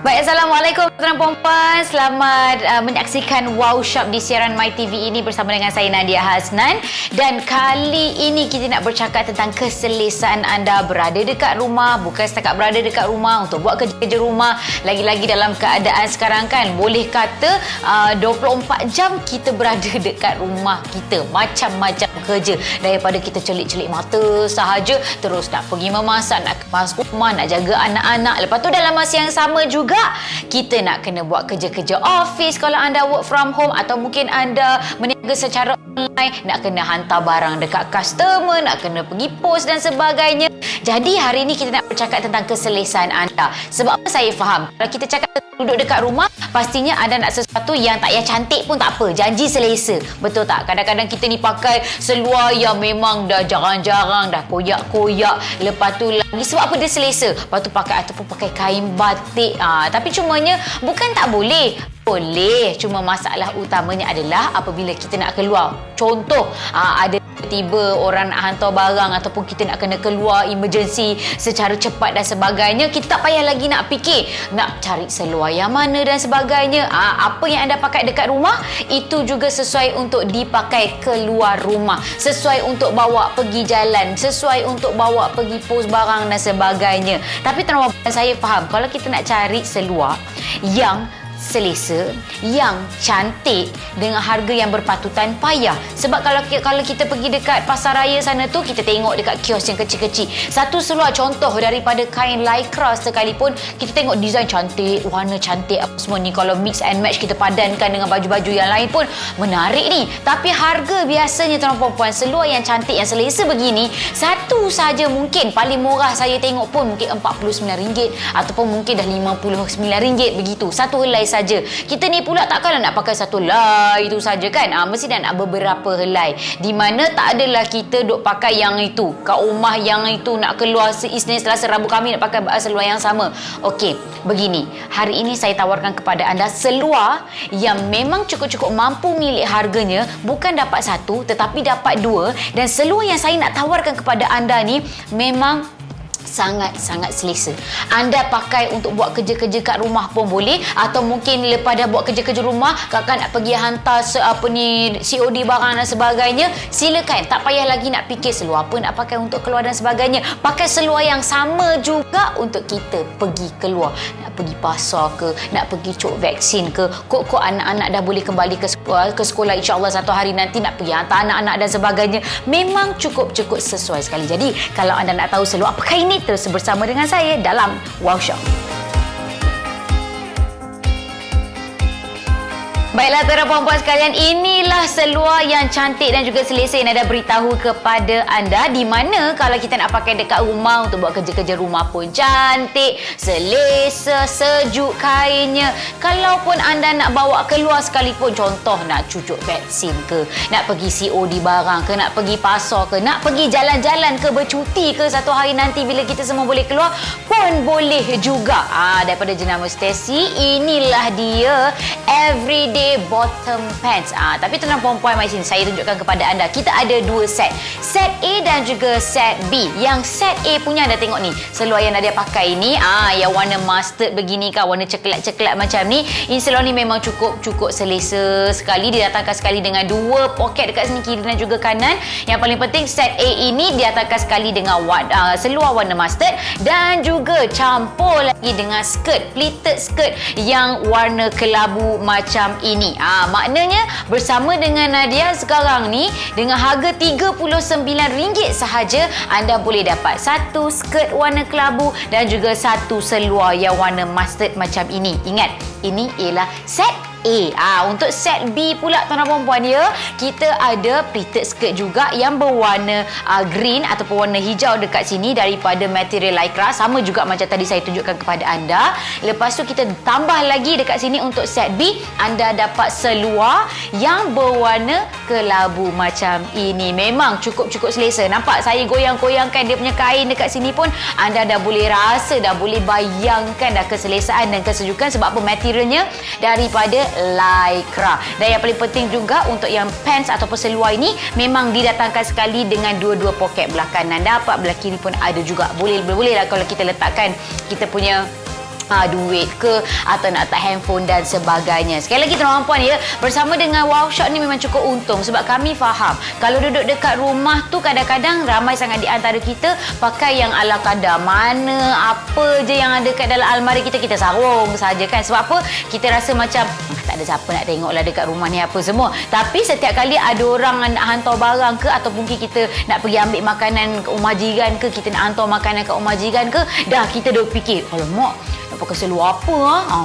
Baik, Assalamualaikum tuan-tuan puan-puan. Selamat menyaksikan Wow Shop di siaran MyTV ini bersama dengan saya Nadia Hasnan. Dan kali ini kita nak bercakap tentang keselesaan anda berada dekat rumah. Bukan setakat berada dekat rumah untuk buat kerja-kerja rumah. Lagi-lagi dalam keadaan sekarang kan, boleh kata 24 jam kita berada dekat rumah kita. Macam-macam kerja. Daripada kita celik-celik mata sahaja, terus nak pergi memasak, nak kemas rumah, nak jaga anak-anak. Lepas tu dalam masa yang sama juga kita nak kena buat kerja-kerja office kalau anda work from home, atau mungkin anda berniaga secara online, nak kena hantar barang dekat customer, nak kena pergi post dan sebagainya. Jadi hari ini kita nak bercakap tentang keselesaan anda. Sebab apa saya faham, kalau kita cakap duduk dekat rumah, pastinya anda nak sesuatu yang tak payah cantik pun tak apa, janji selesa. Betul tak? Kadang-kadang kita ni pakai seluar yang memang dah jarang-jarang, dah koyak-koyak. Lepas tu lagi sebab apa dia selesa. Lepas tu pakai ataupun pakai kain batik. Tapi cumanya bukan tak boleh. Boleh. Cuma masalah utamanya adalah apabila kita nak keluar. Contoh, ada tiba orang nak hantar barang ataupun kita nak kena keluar emergency secara cepat dan sebagainya, kita tak payah lagi nak fikir nak cari seluar yang mana dan sebagainya. Apa yang anda pakai dekat rumah itu juga sesuai untuk dipakai keluar rumah, sesuai untuk bawa pergi jalan, sesuai untuk bawa pergi post barang dan sebagainya. Tapi tuan-tuan, saya faham kalau kita nak cari seluar yang selesa, yang cantik dengan harga yang berpatutan, payah. Sebab kalau kita pergi dekat pasar raya sana tu, kita tengok dekat kios yang kecil-kecil, satu seluar contoh daripada kain lycra sekalipun, kita tengok design cantik, warna cantik, apa semua ni, kalau mix and match kita padankan dengan baju-baju yang lain pun menarik ni. Tapi harga biasanya tuan-tuan puan, seluar yang cantik, yang selesa begini, satu saja mungkin paling murah saya tengok pun mungkin RM49 ataupun mungkin dah RM59 begitu, satu helai saja. Kita ni pula takkanlah nak pakai satu helai itu saja kan. Mesti dah nak beberapa helai. Di mana tak adalah kita duk pakai yang itu. Kat rumah yang itu nak keluar Isnin, Selasa, Rabu, Khamis nak pakai seluar yang sama. Okey, begini. Hari ini saya tawarkan kepada anda seluar yang memang cukup-cukup mampu milik harganya. Bukan dapat satu tetapi dapat dua. Dan seluar yang saya nak tawarkan kepada anda ni memang sangat-sangat selesa. Anda pakai untuk buat kerja-kerja kat rumah pun boleh, atau mungkin lepas dah buat kerja-kerja rumah, kakak nak pergi hantar COD barang dan sebagainya, silakan. Tak payah lagi nak fikir seluar apa nak pakai untuk keluar dan sebagainya. Pakai seluar yang sama juga untuk kita pergi keluar. Nak pergi pasar ke, nak pergi cok vaksin ke, kok anak-anak dah boleh kembali ke sekolah insya-Allah satu hari nanti, nak pergi hantar anak-anak dan sebagainya. Memang cukup sesuai sekali. Jadi kalau anda nak tahu seluar apakah ini, terus bersama dengan saya dalam Wow Shop. Baiklah tuan-tuan puan-puan sekalian, inilah seluar yang cantik dan juga selesa yang ada beritahu kepada anda. Di mana kalau kita nak pakai dekat rumah untuk buat kerja-kerja rumah pun cantik, selesa, sejuk kainnya. Kalaupun anda nak bawa keluar sekalipun, contoh nak cucuk vaksin ke, nak pergi COD barang ke, nak pergi pasar ke, nak pergi jalan-jalan ke, bercuti ke satu hari nanti bila kita semua boleh keluar pun boleh juga. Daripada jenama Stacy, inilah dia everyday bottom pants. Tapi tuan-tuan puan-puan, mari sini saya tunjukkan kepada anda. Kita ada dua set. Set A dan juga set B. Yang set A punya anda tengok ni, seluar yang Nadia pakai ni, yang warna mustard begini kan, warna coklat-coklat macam ni. Ini seluar ni memang cukup selesa sekali. Didatangkan sekali dengan dua poket dekat sini, kiri dan juga kanan. Yang paling penting, set A ini didatangkan sekali dengan seluar warna mustard dan juga campur lagi dengan skirt, pleated skirt yang warna kelabu macam ini. Maknanya bersama dengan Nadia sekarang ni, dengan harga RM39 sahaja, anda boleh dapat satu skirt warna kelabu dan juga satu seluar yang warna mustard macam ini. Ingat, ini ialah set A. Untuk set B pula tuan-tuan puan-puan, ya, kita ada pleated skirt juga yang berwarna green ataupun warna hijau dekat sini daripada material lycra, sama juga macam tadi saya tunjukkan kepada anda. Lepas tu kita tambah lagi dekat sini untuk set B, anda dapat seluar yang berwarna kelabu macam ini. Memang cukup selesa. Nampak saya goyang-goyangkan dia punya kain dekat sini pun, anda dah boleh rasa, dah boleh bayangkan dah keselesaan dan kesejukan. Sebab apa? Materialnya daripada lycra. Dan yang paling penting juga untuk yang pants ataupun seluar ini memang didatangkan sekali dengan dua-dua poket, belah kanan dapat, belah kiri pun ada juga. Boleh lah kalau kita letakkan kita punya duit ke atau nak letak handphone dan sebagainya. Sekali lagi tuan-tuan puan ya, bersama dengan Wow Shop ni memang cukup untung sebab kami faham kalau duduk dekat rumah tu kadang-kadang ramai sangat di antara kita pakai yang ala kadar, mana apa je yang ada kat dalam almari kita sarung saja kan. Sebab apa? Kita rasa macam tak ada siapa nak tengok lah dekat rumah ni apa semua. Tapi setiap kali ada orang nak hantar barang ke atau mungkin kita nak pergi ambil makanan ke rumah jiran ke, kita nak hantar makanan ke rumah jiran ke, dah kita dah fikir, alamak nak pakai seluar apa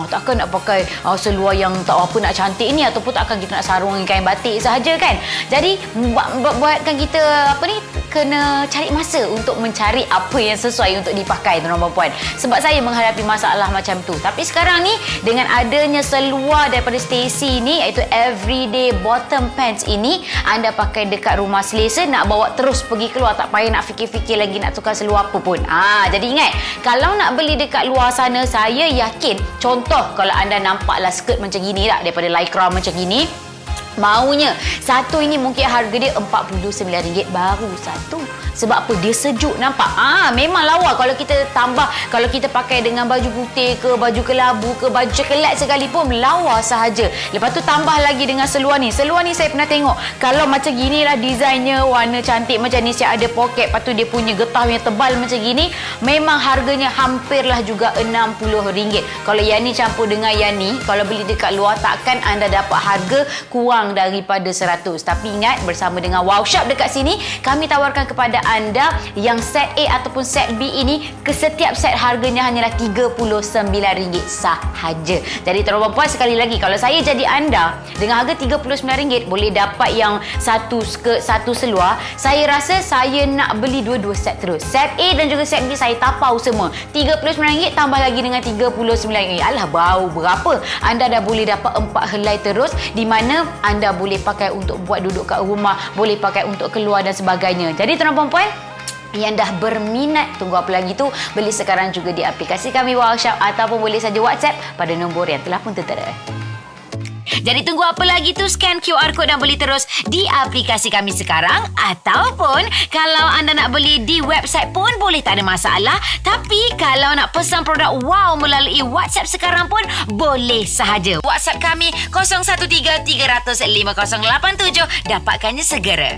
takkan nak pakai seluar yang tak apa nak cantik ni, ataupun takkan kita nak sarung dengan kain batik sahaja kan. Jadi buatkan kita kena cari masa untuk mencari apa yang sesuai untuk dipakai tuan-tuan puan. Sebab saya menghadapi masalah macam tu. Tapi sekarang ni dengan adanya seluar daripada Stacy ni, iaitu everyday bottom pants ini, anda pakai dekat rumah selesa, nak bawa terus pergi keluar, tak payah nak fikir-fikir lagi nak tukar seluar apa pun. Jadi ingat, kalau nak beli dekat luar sana, saya yakin, contoh kalau anda nampaklah skirt macam gini tak, daripada Lycra macam gini, maunya satu ini mungkin harga dia RM49 baru satu. Sebab apa? Dia sejuk, nampak? Memang lawa kalau kita tambah, kalau kita pakai dengan baju putih ke, baju kelabu ke, baju coklat sekalipun, lawa sahaja. Lepas tu tambah lagi dengan seluar ni. Seluar ni saya pernah tengok, kalau macam gini lah desainnya, warna cantik macam ni, siap ada poket, lepas tu dia punya getah yang tebal macam gini, memang harganya hampirlah juga RM60. Kalau yang ni campur dengan yang ni, kalau beli dekat luar, takkan anda dapat harga kurang daripada 100. Tapi ingat, bersama dengan Wow Shop dekat sini, kami tawarkan kepada anda yang set A ataupun set B ini, ke setiap set harganya hanyalah RM39 sahaja. Jadi tuan-tuan puan, sekali lagi, kalau saya jadi anda, dengan harga RM39 boleh dapat yang satu skirt, satu seluar, saya rasa saya nak beli dua-dua set terus. Set A dan juga set B saya tapau semua. RM39 tambah lagi dengan RM39. Alah, bau berapa? Anda dah boleh dapat 4 helai terus, di mana anda boleh pakai untuk buat duduk kat rumah, boleh pakai untuk keluar dan sebagainya. Jadi tuan-tuan puan yang dah berminat, tunggu apa lagi tu, beli sekarang juga di aplikasi kami Wow Shop, ataupun boleh saja WhatsApp pada nombor yang telah pun tertera. Jadi tunggu apa lagi tu, scan QR code dan beli terus di aplikasi kami sekarang, ataupun kalau anda nak beli di website pun boleh, tak ada masalah. Tapi kalau nak pesan produk Wow melalui WhatsApp sekarang pun boleh sahaja. WhatsApp kami 013 300 5087, dapatkannya segera.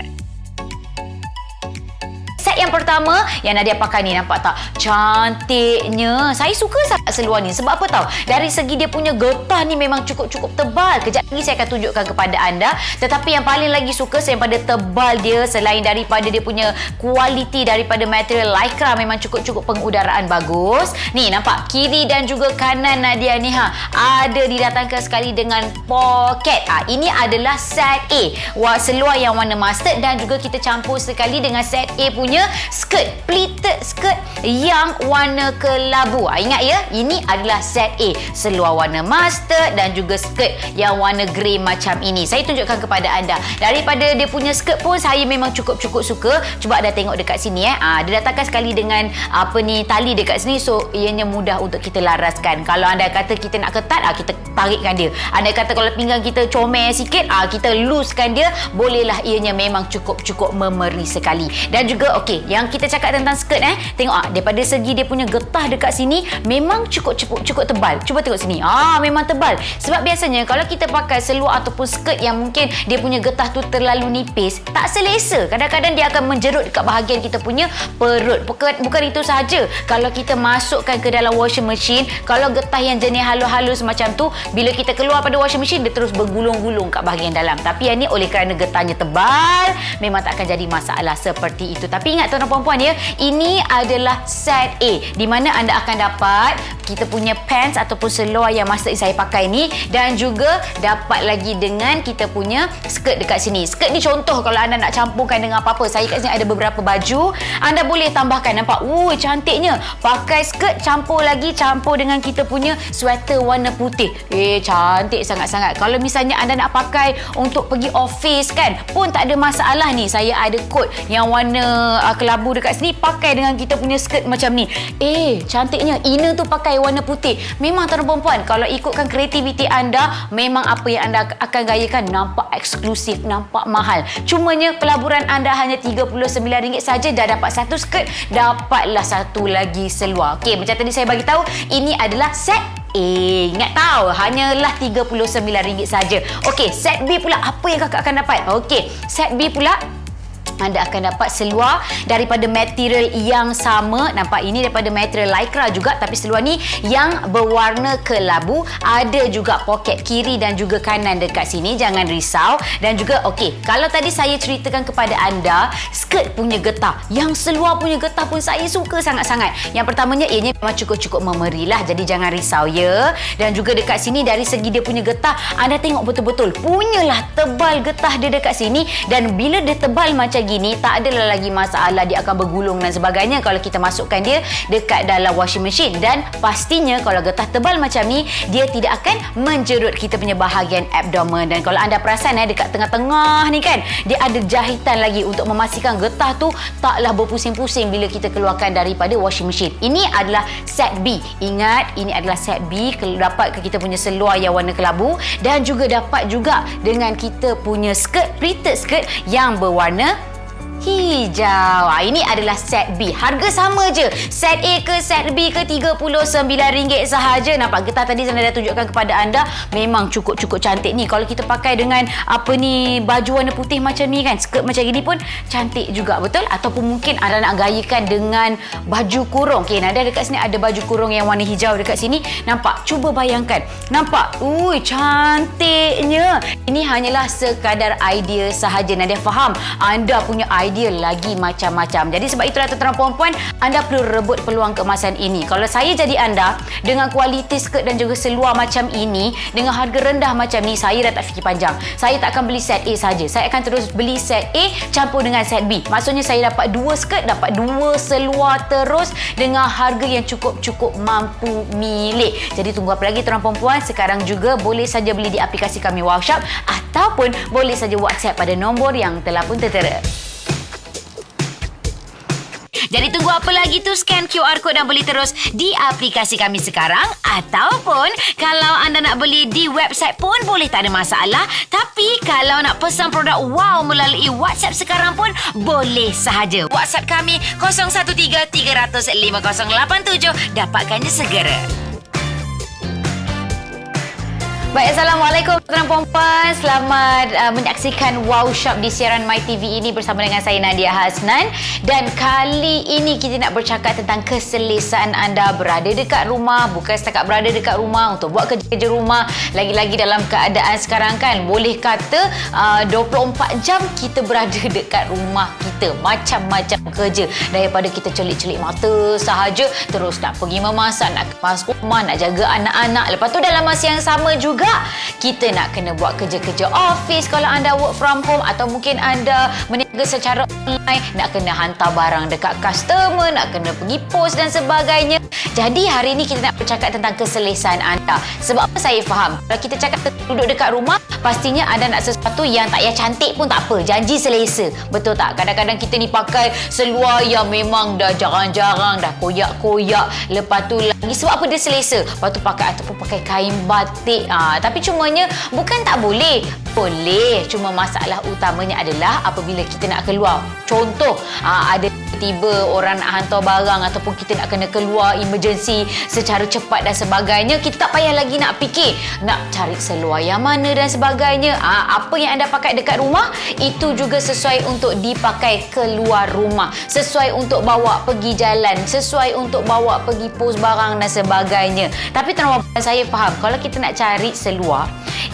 Set yang pertama yang Nadia pakai ni, nampak tak? Cantiknya. Saya suka sangat seluar ni. Sebab apa tahu? Dari segi dia punya getah ni memang cukup tebal. Kejap lagi saya akan tunjukkan kepada anda. Tetapi yang paling lagi suka daripada tebal dia, selain daripada dia punya kualiti daripada material Lycra, memang cukup pengudaraan bagus. Ni nampak kiri dan juga kanan Nadia ni ada didatangkan sekali dengan poket. Ini adalah set A. Seluar yang warna mustard, dan juga kita campur sekali dengan set A punya skirt, pleated skirt yang warna kelabu. Ingat ya, ini adalah set A, seluar warna mustard dan juga skirt yang warna grey macam ini. Saya tunjukkan kepada anda. Daripada dia punya skirt pun saya memang cukup suka. Cuba anda tengok dekat sini dia datangkan sekali dengan tali dekat sini, so ianya mudah untuk kita laraskan. Kalau anda kata kita nak ketat, kita tarikkan dia. Anda kata kalau pinggang kita comel sikit, kita loosekan dia, bolehlah. Ianya memang cukup memeri sekali. Dan juga okey, yang kita cakap tentang skirt tengok daripada segi dia punya getah dekat sini memang cukup tebal. Cuba tengok sini. Memang tebal. Sebab biasanya kalau kita pakai seluar ataupun skirt yang mungkin dia punya getah tu terlalu nipis, tak selesa. Kadang-kadang dia akan menjerut dekat bahagian kita punya perut. Bukan itu sahaja. Kalau kita masukkan ke dalam washing machine, kalau getah yang jenis halus-halus macam tu, bila kita keluar pada washing machine, dia terus bergulung-gulung kat bahagian dalam. Tapi yang ni oleh kerana getahnya tebal, memang tak akan jadi masalah seperti itu. Tapi ingat tuan-tuan puan ya, ini adalah set A, di mana anda akan dapat kita punya pants ataupun seluar yang masa saya pakai ni, dan juga dapat lagi dengan kita punya skirt dekat sini. Skirt ni contoh kalau anda nak campurkan dengan apa-apa. Saya kat sini ada beberapa baju, anda boleh tambahkan. Nampak? Cantiknya. Pakai skirt campur dengan kita punya sweater warna putih. Cantik sangat-sangat. Kalau misalnya anda nak pakai untuk pergi office kan, pun tak ada masalah ni. Saya ada coat yang warna kelabu dekat sini pakai dengan kita punya skirt macam ni. Cantiknya. Inner tu pakai warna putih. Memang tuan perempuan, kalau ikutkan kreativiti anda, memang apa yang anda akan gayakan nampak eksklusif, nampak mahal. Cumanya pelaburan anda hanya RM39 saja dah dapat satu skirt, dapatlah satu lagi seluar. Okey, macam tadi saya bagi tahu, ini adalah set ingat tahu, hanyalah RM39 saja. Okey, set B pula, apa yang kakak akan dapat? Okey, set B pula, anda akan dapat seluar daripada material yang sama. Nampak, ini daripada material lycra juga, tapi seluar ni yang berwarna kelabu. Ada juga poket kiri dan juga kanan dekat sini, jangan risau. Dan juga okey, kalau tadi saya ceritakan kepada anda skirt punya getah, yang seluar punya getah pun saya suka sangat-sangat. Yang pertamanya, ianya memang cukup-cukup memerilah, jadi jangan risau ya. Dan juga dekat sini dari segi dia punya getah, anda tengok betul-betul punyalah tebal getah dia dekat sini. Dan bila dia tebal macam gini, tak adalah lagi masalah dia akan bergulung dan sebagainya kalau kita masukkan dia dekat dalam washing machine. Dan pastinya kalau getah tebal macam ni, dia tidak akan menjerut kita punya bahagian abdomen. Dan kalau anda perasan dekat tengah-tengah ni kan, dia ada jahitan lagi untuk memastikan getah tu taklah berpusing-pusing bila kita keluarkan daripada washing machine. Ini adalah set B. Ingat, ini adalah set B. Dapat kita punya seluar yang warna kelabu, dan juga dapat juga dengan kita punya skirt, pleated skirt yang berwarna hijau. Ini adalah set B. Harga sama je. Set A ke set B ke RM39 sahaja. Nampak getah tadi saya dah tunjukkan kepada anda. Memang cukup-cukup cantik ni. Kalau kita pakai dengan baju warna putih macam ni kan, skirt macam gini pun cantik juga, betul? Ataupun mungkin anda nak gayakan dengan baju kurung. Okey, Nada dekat sini ada baju kurung yang warna hijau dekat sini. Nampak? Cuba bayangkan. Nampak? Cantiknya. Ini hanyalah sekadar idea sahaja. Nadia faham anda punya idea lagi macam-macam. Jadi sebab itulah tuan-tuan perempuan, anda perlu rebut peluang keemasan ini. Kalau saya jadi anda, dengan kualiti skirt dan juga seluar macam ini, dengan harga rendah macam ni, saya dah tak fikir panjang. Saya tak akan beli set A saja. Saya akan terus beli set A campur dengan set B. Maksudnya saya dapat dua skirt, dapat dua seluar terus dengan harga yang cukup-cukup mampu milik. Jadi tunggu apa lagi tuan-tuan perempuan? Sekarang juga boleh saja beli di aplikasi kami Wow Shop, ataupun boleh saja WhatsApp pada nombor yang telah pun tertera. Jadi tunggu apa lagi tu? Scan QR code dan beli terus di aplikasi kami sekarang. Ataupun kalau anda nak beli di website pun boleh, tak ada masalah. Tapi kalau nak pesan produk Wow melalui WhatsApp sekarang pun boleh sahaja. WhatsApp kami 013 300 5087. Dapatkannya segera. Baik, Assalamualaikum tuan-tuan perempuan. Selamat menyaksikan Wow Shop di siaran MyTV ini bersama dengan saya Nadia Hasnan. Dan kali ini kita nak bercakap tentang keselesaan anda berada dekat rumah. Bukan setakat berada dekat rumah untuk buat kerja-kerja rumah. Lagi-lagi dalam keadaan sekarang kan, boleh kata 24 jam kita berada dekat rumah kita. Macam-macam kerja. Daripada kita celik-celik mata sahaja, terus nak pergi memasak, nak kemas rumah, nak jaga anak-anak. Lepas tu dalam masa yang sama juga, kita nak kena buat kerja-kerja office kalau anda work from home, atau mungkin anda berniaga secara online, nak kena hantar barang dekat customer, nak kena pergi post dan sebagainya. Jadi hari ini kita nak bercakap tentang keselesaan anda. Sebab apa saya faham, kalau kita cakap duduk dekat rumah, pastinya anda nak sesuatu yang tak payah cantik pun tak apa, janji selesa. Betul tak? Kadang-kadang kita ni pakai seluar yang memang dah jarang-jarang, dah koyak-koyak. Lepas tu lagi, sebab apa dia selesa? Lepas tu pakai, ataupun pakai kain batik. Tapi cumanya bukan tak boleh. Boleh. Cuma masalah utamanya adalah apabila kita nak keluar. Contoh, ada tiba orang nak hantar barang, ataupun kita nak kena keluar emergency secara cepat dan sebagainya, kita tak payah lagi nak fikir nak cari seluar yang mana dan sebagainya. Apa yang anda pakai dekat rumah itu juga sesuai untuk dipakai keluar rumah, sesuai untuk bawa pergi jalan, sesuai untuk bawa pergi pos barang dan sebagainya. Tapi tuan-tuan, saya faham kalau kita nak cari seluar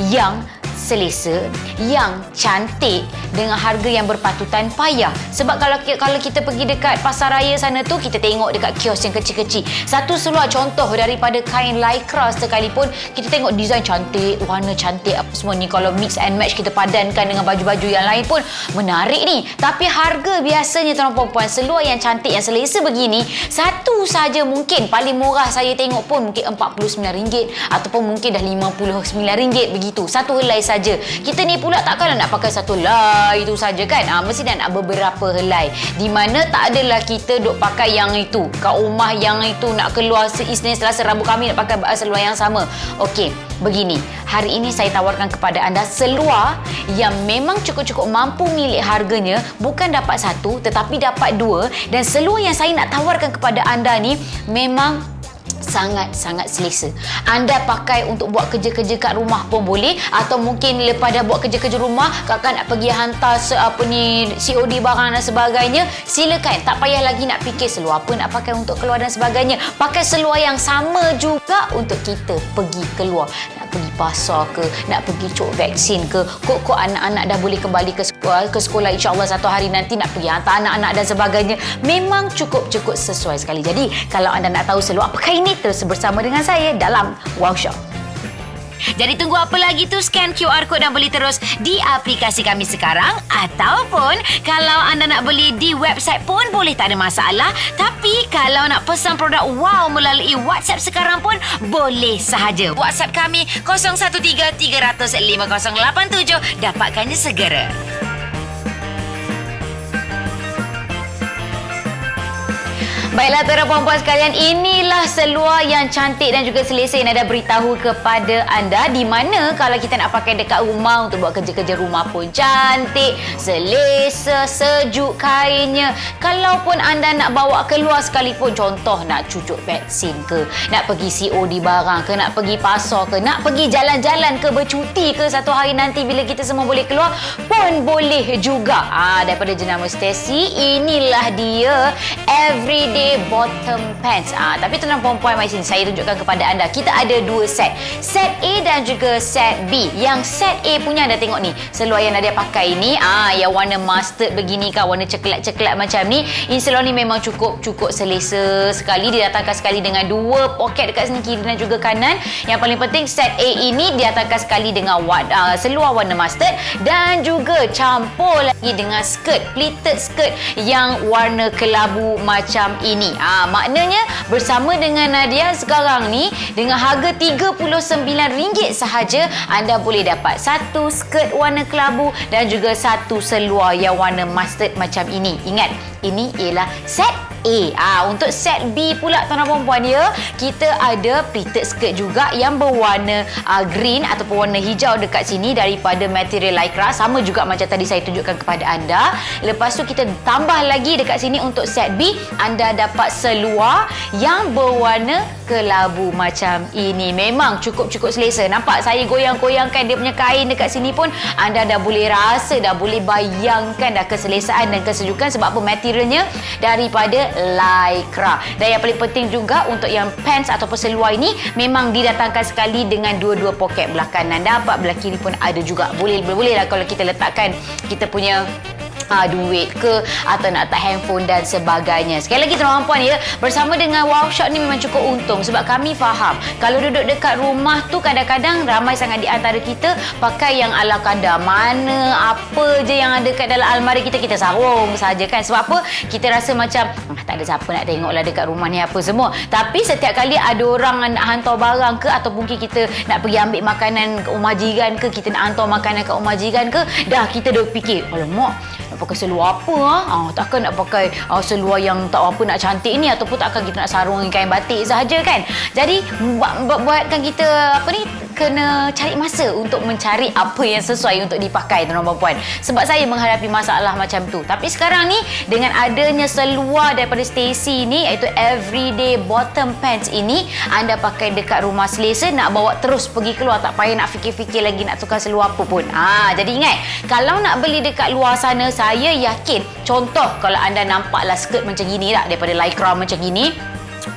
yang selesa, yang cantik dengan harga yang berpatutan, payah. Sebab kalau kita pergi dekat pasar raya sana tu, kita tengok dekat kios yang kecil-kecil, satu seluar contoh daripada kain lycra sekalipun, kita tengok design cantik, warna cantik, apa semua ni. Kalau mix and match, kita padankan dengan baju-baju yang lain pun menarik ni. Tapi harga biasanya tuan-tuan perempuan, seluar yang cantik, yang selesa begini, satu saja mungkin paling murah saya tengok pun mungkin RM49, ataupun mungkin dah RM59 begitu. Satu helai saja. saja. Kita ni pula takkanlah nak pakai satu helai itu saja kan. Mesti nak beberapa helai. Di mana tak adalah kita duk pakai yang itu. Kat rumah yang itu nak keluar Isnin, Selasa, Rabu, Khamis nak pakai seluar yang sama. Okey, begini. Hari ini saya tawarkan kepada anda seluar yang memang cukup-cukup mampu milik harganya. Bukan dapat satu tetapi dapat dua. Dan seluar yang saya nak tawarkan kepada anda ni memang sangat-sangat selesa. Anda pakai untuk buat kerja-kerja kat rumah pun boleh, atau mungkin lepas dah buat kerja-kerja rumah, kakak nak pergi hantar COD barang dan sebagainya, silakan. Tak payah lagi nak fikir seluar apa nak pakai untuk keluar dan sebagainya. Pakai seluar yang sama juga untuk kita pergi keluar. Nak pergi pasar ke, nak pergi cok vaksin ke, kok anak-anak dah boleh kembali ke sekolah insya-Allah satu hari nanti, nak pergi hantar anak-anak dan sebagainya. Memang cukup sesuai sekali. Jadi, kalau anda nak tahu seluar apakah ini, terus bersama dengan saya dalam Wow Shop. Jadi tunggu apa lagi tu? Scan QR code dan beli terus di aplikasi kami sekarang, ataupun kalau anda nak beli di website pun boleh, tak ada masalah. Tapi kalau nak pesan produk Wow melalui WhatsApp sekarang pun boleh sahaja. WhatsApp kami 0133005087, dapatkannya segera. Baiklah tuan-tuan puan-puan sekalian, inilah seluar yang cantik dan juga selesa yang ada beritahu kepada anda, di mana kalau kita nak pakai dekat rumah untuk buat kerja-kerja rumah pun cantik, selesa, sejuk kainnya. Kalaupun anda nak bawa keluar sekalipun, contoh nak cucuk vaksin ke, nak pergi COD barang ke, nak pergi pasar ke, nak pergi jalan-jalan ke, bercuti ke satu hari nanti bila kita semua boleh keluar pun boleh juga. Daripada jenama Stacy, inilah dia everyday bottom pants. Tapi tuan-tuan puan-puan, mari sini saya tunjukkan kepada anda. Kita ada dua set. Set A dan juga set B. Yang set A punya anda tengok ni, seluar yang Nadia pakai ni, yang warna mustard begini kan, warna coklat-coklat macam ni. Ini seluar ni memang cukup selesa sekali. Didatangkan sekali dengan dua poket dekat sini, kiri dan juga kanan. Yang paling penting, set A ini didatangkan sekali dengan seluar warna mustard dan juga campur lagi dengan skirt, pleated skirt yang warna kelabu macam ini. Maknanya bersama dengan Nadia sekarang ni, dengan harga RM39 sahaja, anda boleh dapat satu skirt warna kelabu dan juga satu seluar yang warna mustard macam ini. Ingat, ini ialah set A. Untuk set B pula tuan-tuan puan-puan ya, kita ada pleated skirt juga yang berwarna green ataupun warna hijau dekat sini daripada material lycra, sama juga macam tadi saya tunjukkan kepada anda. Lepas tu kita tambah lagi dekat sini untuk set B, anda dapat seluar yang berwarna kelabu macam ini. Memang cukup selesa. Nampak saya goyang-goyangkan dia punya kain dekat sini pun anda dah boleh rasa, dah boleh bayangkan dah keselesaan dan kesejukan, sebab apa, materialnya daripada lycra. Dan yang paling penting juga untuk yang pants ataupun seluar ini memang didatangkan sekali dengan dua-dua poket, belah kanan dapat, belah kiri pun ada juga. Boleh lah kalau kita letakkan kita punya duit ke, atau nak letak handphone dan sebagainya. Sekali lagi tuan-tuan puan ya, bersama dengan Wow Shop ni memang cukup untung, sebab kami faham kalau duduk dekat rumah tu kadang-kadang ramai sangat di antara kita pakai yang ala kadar, mana apa je yang ada kat dalam almari kita sarung saja kan. Sebab apa? Kita rasa macam tak ada siapa nak tengok lah dekat rumah ni apa semua. Tapi setiap kali ada orang nak hantar barang ke, atau mungkin kita nak pergi ambil makanan ke rumah jiran ke, kita nak hantar makanan ke rumah jiran ke, dah kita dah fikir, alamak, nak pakai seluar apa takkan nak pakai seluar yang tak apa nak cantik ni, ataupun takkan kita nak sarung kain batik sahaja kan. Jadi buatkan kita kena cari masa untuk mencari apa yang sesuai untuk dipakai tuan-tuan puan. Sebab saya menghadapi masalah macam tu. Tapi sekarang ni dengan adanya seluar daripada Stacy ni, iaitu everyday bottom pants ini, anda pakai dekat rumah selesa, nak bawa terus pergi keluar, tak payah nak fikir-fikir lagi nak tukar seluar apa pun. Jadi ingat, kalau nak beli dekat luar sana, saya yakin, contoh kalau anda nampaklah skirt macam gini tak, daripada lycra macam gini,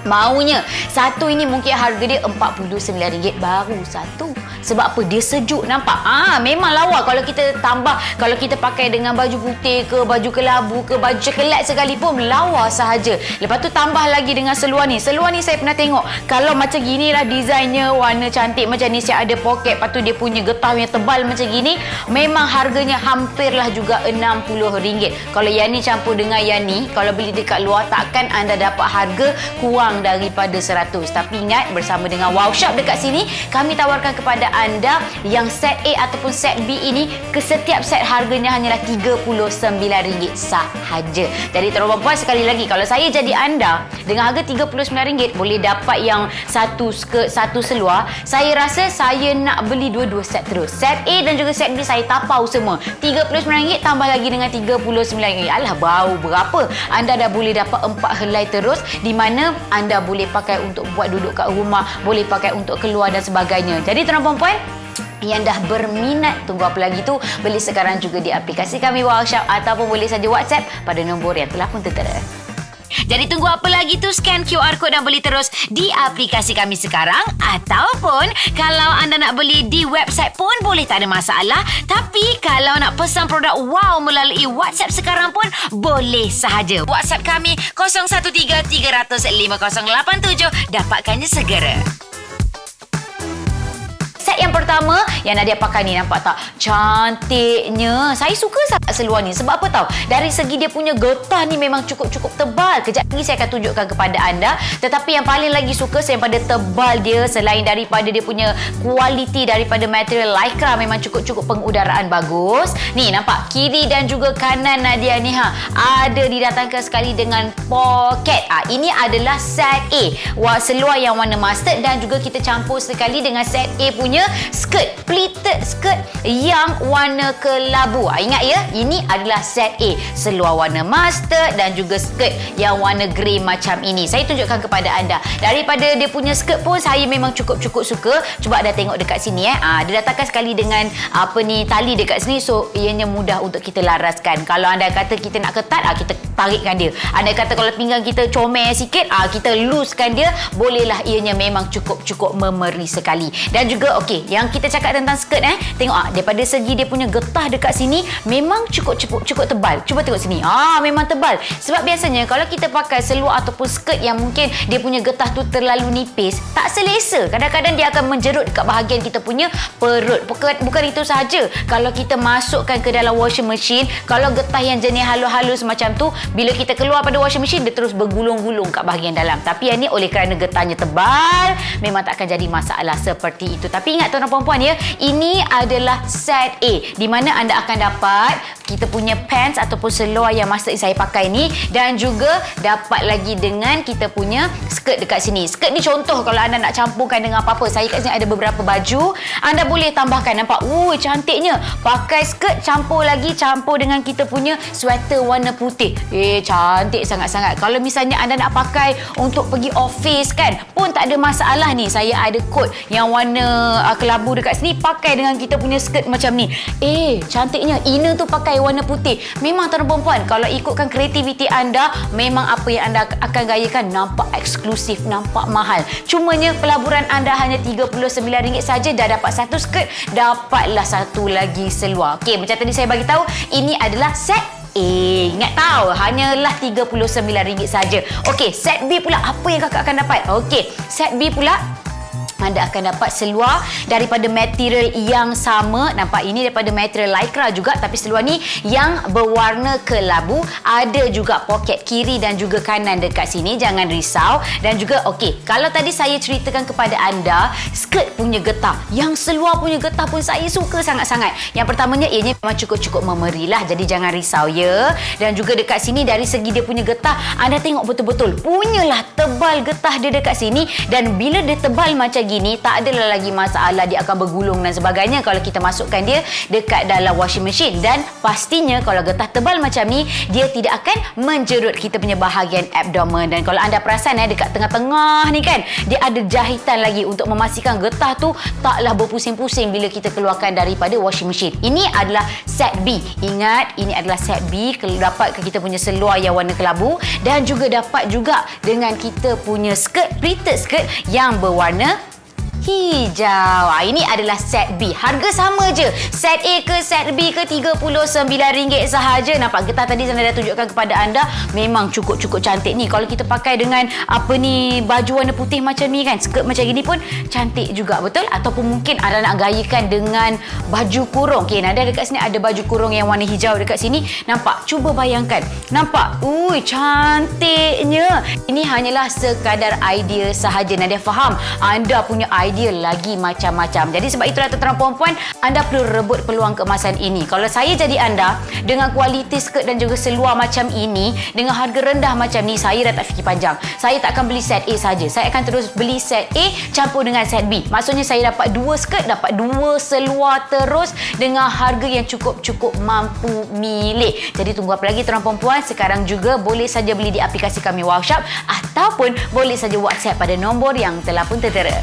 maunya satu ini mungkin harga dia RM49 baru satu. Sebab apa? Dia sejuk, nampak? Memang lawa kalau kita tambah, kalau kita pakai dengan baju putih ke, baju kelabu ke, baju coklat sekalipun, lawa sahaja. Lepas tu tambah lagi dengan seluar ni. Seluar ni saya pernah tengok, kalau macam gini lah desainnya, warna cantik macam ni, siap ada poket, lepas tu dia punya getah yang tebal macam gini, memang harganya hampirlah juga RM60. Kalau yang ni campur dengan yang ni, kalau beli dekat luar, takkan anda dapat harga kurang daripada 100. Tapi ingat, bersama dengan Wow Shop dekat sini, kami tawarkan kepada anda yang set A ataupun set B ini, ke setiap set harganya hanyalah RM39 sahaja. Jadi tuan-tuan puan, sekali lagi, kalau saya jadi anda dengan harga RM39 boleh dapat yang satu skirt, satu seluar, saya rasa saya nak beli dua-dua set terus. Set A dan juga set B saya tapau semua. RM39 tambah lagi dengan RM39. Alah, bau berapa? Anda dah boleh dapat 4 helai terus, di mana anda boleh pakai untuk buat duduk kat rumah, boleh pakai untuk keluar dan sebagainya. Jadi tuan-tuan puan, yang dah berminat, tunggu apa lagi tu? Beli sekarang juga di aplikasi kami Wow Shop, ataupun boleh saja WhatsApp pada nombor yang telah pun tertera. Jadi tunggu apa lagi tu? Scan QR code dan beli terus di aplikasi kami sekarang, ataupun kalau anda nak beli di website pun boleh, tak ada masalah. Tapi kalau nak pesan produk Wow melalui WhatsApp sekarang pun boleh sahaja. WhatsApp kami 013-300-5087. Dapatkannya segera. Set yang pertama yang Nadia pakai ni, nampak tak? Cantiknya. Saya suka sangat seluar ni. Sebab apa tahu? Dari segi dia punya getah ni memang cukup tebal. Kejap lagi saya akan tunjukkan kepada anda. Tetapi yang paling lagi suka saya pada tebal dia, selain daripada dia punya kualiti daripada material Lycra, memang cukup pengudaraan bagus. Ni nampak kiri dan juga kanan Nadia ni ada didatangkan sekali dengan poket. Ini adalah set A. Seluar yang warna mustard, dan juga kita campur sekali dengan set A punya skirt, pleated skirt yang warna kelabu. Ingat ya, ini adalah set A, seluar warna mustard dan juga skirt yang warna grey macam ini. Saya tunjukkan kepada anda. Daripada dia punya skirt pun saya memang cukup suka. Cuba anda tengok dekat sini dia datangkan sekali dengan tali dekat sini, so ianya mudah untuk kita laraskan. Kalau anda kata kita nak ketat, kita tarikkan dia. Anda kata kalau pinggang kita comel sikit, kita loosekan dia, bolehlah. Ianya memang cukup memeri sekali. Dan juga okey, yang kita cakap tentang skirt tengok daripada segi dia punya getah dekat sini memang cukup tebal. Cuba tengok sini. Memang tebal. Sebab biasanya kalau kita pakai seluar ataupun skirt yang mungkin dia punya getah tu terlalu nipis, tak selesa. Kadang-kadang dia akan menjerut dekat bahagian kita punya perut. Bukan itu sahaja. Kalau kita masukkan ke dalam washing machine, kalau getah yang jenis halus-halus macam tu, bila kita keluar pada washing machine, dia terus bergulung-gulung kat bahagian dalam. Tapi yang ni oleh kerana getahnya tebal, memang tak akan jadi masalah seperti itu. Tapi ingat tuan-tuan puan ya, ini adalah set A, di mana anda akan dapat kita punya pants ataupun seluar yang masa saya pakai ni, dan juga dapat lagi dengan kita punya skirt dekat sini. Skirt ni contoh kalau anda nak campurkan dengan apa-apa. Saya kat sini ada beberapa baju, anda boleh tambahkan. Nampak? Cantiknya. Pakai skirt campur dengan kita punya sweater warna putih. Cantik sangat-sangat. Kalau misalnya anda nak pakai untuk pergi office kan, pun tak ada masalah ni. Saya ada coat yang warna kelabu dekat sini, pakai dengan kita punya skirt macam ni. Cantiknya. Inner tu pakai warna putih. Memang tuan-tuan perempuan, kalau ikutkan kreativiti anda, memang apa yang anda akan gayakan nampak eksklusif, nampak mahal. Cumanya pelaburan anda hanya RM39 saja, dah dapat satu skirt, dapatlah satu lagi seluar. Okey, macam tadi saya bagi tahu, ini adalah set A. Ingat tahu, hanyalah RM39 saja. Okey, set B pula, apa yang kakak akan dapat? Okey, set B pula, anda akan dapat seluar daripada material yang sama. Nampak, ini daripada material Lycra juga, tapi seluar ni yang berwarna kelabu. Ada juga poket kiri dan juga kanan dekat sini, jangan risau. Dan juga okey, kalau tadi saya ceritakan kepada anda skirt punya getah, yang seluar punya getah pun saya suka sangat-sangat. Yang pertamanya, ianya memang cukup memerilah, jadi jangan risau ya. Dan juga dekat sini dari segi dia punya getah, anda tengok betul-betul punyalah tebal getah dia dekat sini. Dan bila dia tebal macam gini, tak adalah lagi masalah dia akan bergulung dan sebagainya kalau kita masukkan dia dekat dalam washing machine. Dan pastinya kalau getah tebal macam ni, dia tidak akan menjerut kita punya bahagian abdomen. Dan kalau anda perasan dekat tengah-tengah ni kan, dia ada jahitan lagi untuk memastikan getah tu taklah berpusing-pusing bila kita keluarkan daripada washing machine. Ini adalah set B. Ingat, ini adalah set B. Dapat kita punya seluar yang warna kelabu, dan juga dapat juga dengan kita punya skirt, pleated skirt yang berwarna hijau. Ini adalah set B. Harga sama je. Set A ke set B ke RM39 sahaja. Nampak getah tadi saya dah tunjukkan kepada anda, memang cukup cantik ni. Kalau kita pakai dengan baju warna putih macam ni kan, skirt macam gini pun cantik juga, betul? Ataupun mungkin anda nak gayakan dengan baju kurung. Okey, Nada dekat sini ada baju kurung yang warna hijau dekat sini. Nampak? Cuba bayangkan. Nampak? Cantiknya. Ini hanyalah sekadar idea sahaja. Nadia faham anda punya idea idea lagi macam-macam. Jadi sebab itulah tuan-tuan puan-puan, anda perlu rebut peluang keemasan ini. Kalau saya jadi anda, dengan kualiti skirt dan juga seluar macam ini, dengan harga rendah macam ni, saya dah tak fikir panjang. Saya tak akan beli set A saja. Saya akan terus beli set A campur dengan set B. Maksudnya saya dapat 2 skirt, dapat 2 seluar terus dengan harga yang cukup mampu milik. Jadi tunggu apa lagi tuan-tuan puan-puan? Sekarang juga boleh saja beli di aplikasi kami Wow Shop ataupun boleh saja WhatsApp pada nombor yang telah pun tertera.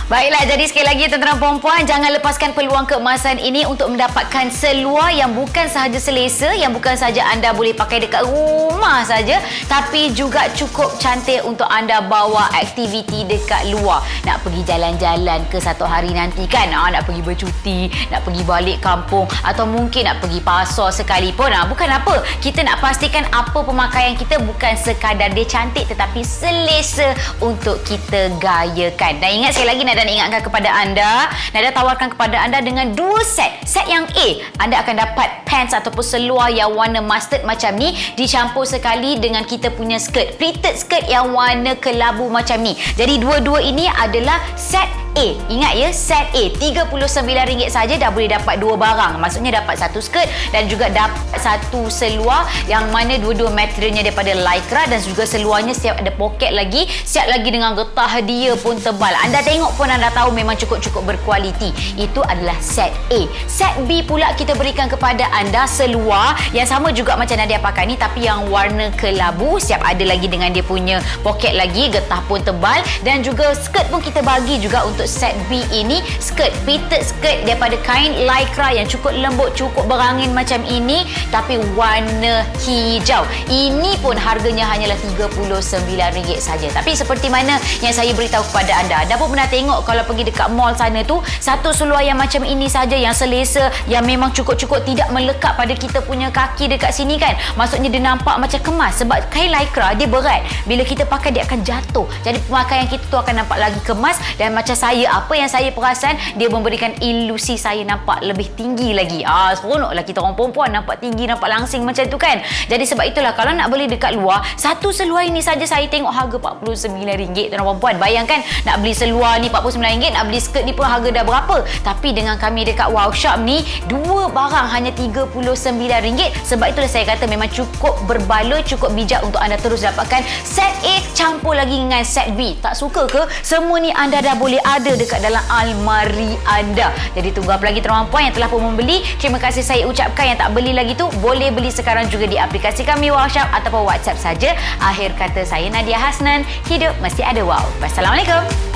Baiklah, jadi sekali lagi tuan-tuan puan-puan, jangan lepaskan peluang keemasan ini untuk mendapatkan seluar yang bukan sahaja selesa, yang bukan sahaja anda boleh pakai dekat rumah saja, tapi juga cukup cantik untuk anda bawa aktiviti dekat luar. Nak pergi jalan-jalan ke satu hari nanti kan, nak pergi bercuti, nak pergi balik kampung, atau mungkin nak pergi pasar sekalipun. Bukan apa, kita nak pastikan apa pemakaian kita bukan sekadar dia cantik tetapi selesa untuk kita gayakan. Dan ingat sekali lagi, Nada ingatkan kepada anda, Nada tawarkan kepada anda dengan 2 set. Set yang A, anda akan dapat pants ataupun seluar yang warna mustard macam ni dicampur sekali dengan kita punya skirt, pleated skirt yang warna kelabu macam ni. Jadi dua-dua ini adalah set A. Ingat ya, set A RM39 saja dah boleh dapat 2 barang. Maksudnya dapat 1 skirt dan juga dapat 1 seluar yang mana dua-dua materialnya daripada lycra dan juga seluarnya siap ada poket lagi, siap lagi dengan getah dia pun tebal. Anda tengok pun anda tahu memang cukup-cukup berkualiti. Itu adalah set A. Set B pula kita berikan kepada anda seluar yang sama juga macam Nadia pakai ni tapi yang warna kelabu, siap ada lagi dengan dia punya poket lagi, getah pun tebal dan juga skirt pun kita bagi juga untuk set B ini, skirt pleated skirt daripada kain lycra yang cukup lembut, cukup berangin macam ini tapi warna hijau. Ini pun harganya hanyalah RM39 saja. Tapi seperti mana yang saya beritahu kepada anda pun pernah tengok kalau pergi dekat mall sana tu, satu seluar yang macam ini saja yang selesa, yang memang cukup-cukup tidak melekat pada kita punya kaki dekat sini kan. Maksudnya dia nampak macam kemas sebab kain lycra dia berat. Bila kita pakai dia akan jatuh. Jadi pemakaian kita tu akan nampak lagi kemas dan macam apa yang saya perasan, dia memberikan ilusi saya nampak lebih tinggi lagi. Seronoklah kita orang perempuan nampak tinggi, nampak langsing macam tu kan. Jadi sebab itulah kalau nak beli dekat luar, satu seluar ini saja saya tengok harga RM49 tuan-tuan puan. Bayangkan nak beli seluar ni RM49, nak beli skirt ni pun harga dah berapa. Tapi dengan kami dekat Wow Shop ni, 2 barang hanya RM39. Sebab itulah saya kata memang cukup berbaloi, cukup bijak untuk anda terus dapatkan set A campur lagi dengan set B. Tak suka ke? Semua ni anda dah boleh ada dekat dalam almari anda. Jadi tunggu apa lagi tuan-tuan puan yang telah pun membeli. Terima kasih saya ucapkan. Yang tak beli lagi tu boleh beli sekarang juga di aplikasi kami Wow Shop ataupun WhatsApp saja. Akhir kata saya Nadia Hasnan, hidup mesti ada wow. Wassalamualaikum.